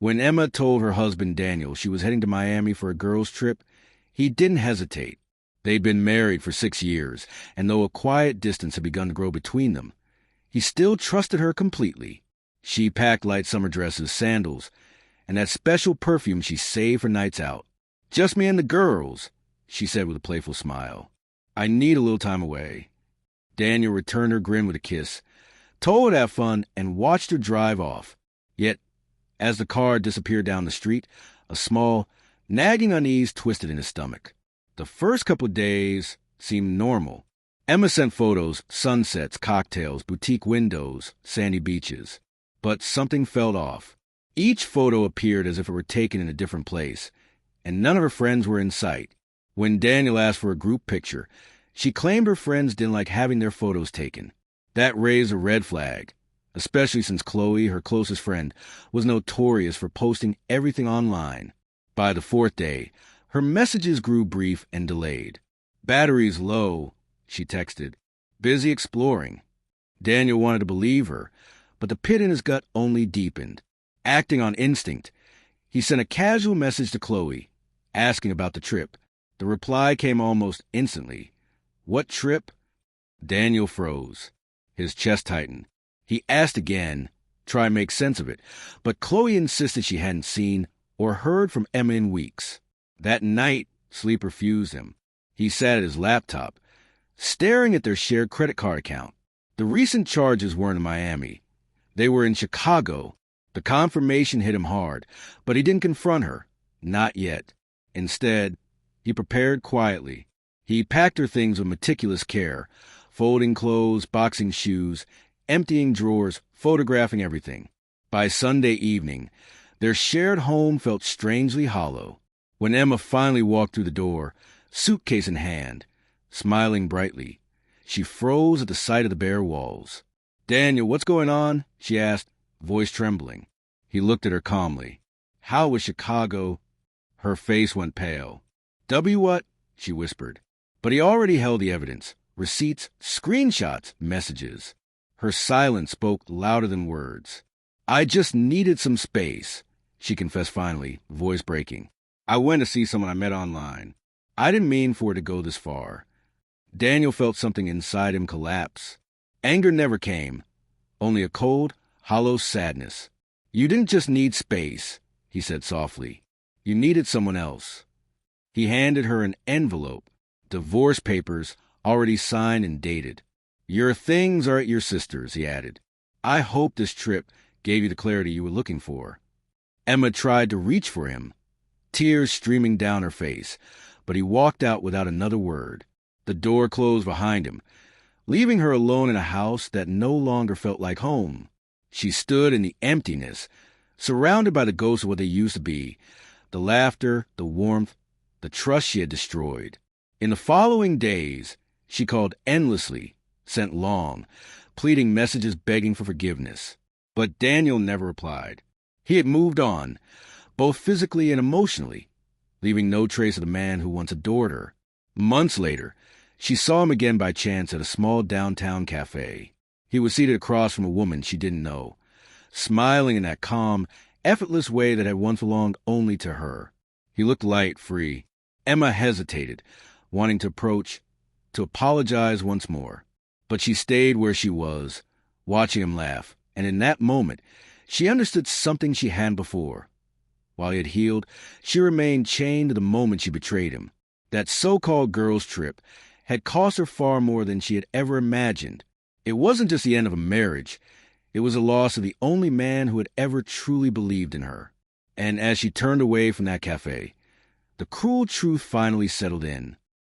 When Emma told her husband Daniel she was heading to Miami for a girls' trip, he didn't hesitate. They'd been married for 6 years, and though a quiet distance had begun to grow between them, he still trusted her completely. She packed light summer dresses, sandals, and that special perfume she saved for nights out. "Just me and the girls," she said with a playful smile. "I need a little time away." Daniel returned her grin with a kiss, told her to have fun, and watched her drive off. Yet, as the car disappeared down the street, a small, nagging unease twisted in his stomach. The first couple of days seemed normal. Emma sent photos, sunsets, cocktails, boutique windows, sandy beaches. But something felt off. Each photo appeared as if it were taken in a different place, and none of her friends were in sight. When Daniel asked for a group picture, she claimed her friends didn't like having their photos taken. That raised a red flag, especially since Chloe, her closest friend, was notorious for posting everything online. By the 4th day, her messages grew brief and delayed. "Battery's low," she texted. "Busy exploring." Daniel wanted to believe her, but the pit in his gut only deepened. Acting on instinct, he sent a casual message to Chloe, asking about the trip. The reply came almost instantly. "What trip?" Daniel froze. His chest tightened. He asked again, trying to make sense of it, but Chloe insisted she hadn't seen or heard from Emma in weeks. That night, sleep refused him. He sat at his laptop, staring at their shared credit card account. The recent charges weren't in Miami. They were in Chicago. The confirmation hit him hard, but he didn't confront her. Not yet. Instead, he prepared quietly. He packed her things with meticulous care, folding clothes, boxing shoes, emptying drawers, photographing everything. By Sunday evening, their shared home felt strangely hollow. When Emma finally walked through the door, suitcase in hand, smiling brightly, she froze at the sight of the bare walls. "Daniel, what's going on?" she asked, voice trembling. He looked at her calmly. "How was Chicago?" Her face went pale. "W what?" she whispered. But he already held the evidence. Receipts, screenshots, messages. Her silence spoke louder than words. "I just needed some space," she confessed finally, voice breaking. "I went to see someone I met online. I didn't mean for it to go this far." Daniel felt something inside him collapse. Anger never came, only a cold, hollow sadness. "You didn't just need space," he said softly. "You needed someone else." He handed her an envelope, divorce papers already signed and dated. "Your things are at your sister's," he added. "I hope this trip gave you the clarity you were looking for." Emma tried to reach for him, tears streaming down her face, but he walked out without another word. The door closed behind him, leaving her alone in a house that no longer felt like home. She stood in the emptiness, surrounded by the ghosts of what they used to be, the laughter, the warmth, the trust she had destroyed. In the following days, she called endlessly, sent long, pleading messages begging for forgiveness. But Daniel never replied. He had moved on, both physically and emotionally, leaving no trace of the man who once adored her. Months later, she saw him again by chance at a small downtown cafe. He was seated across from a woman she didn't know, smiling in that calm, effortless way that had once belonged only to her. He looked light, free. Emma hesitated, wanting to approach, to apologize once more. But she stayed where she was, watching him laugh, and in that moment, she understood something she hadn't before. While he had healed, she remained chained to the moment she betrayed him. That so-called girls' trip had cost her far more than she had ever imagined. It wasn't just the end of a marriage. It was the loss of the only man who had ever truly believed in her. And as she turned away from that cafe, the cruel truth finally settled in.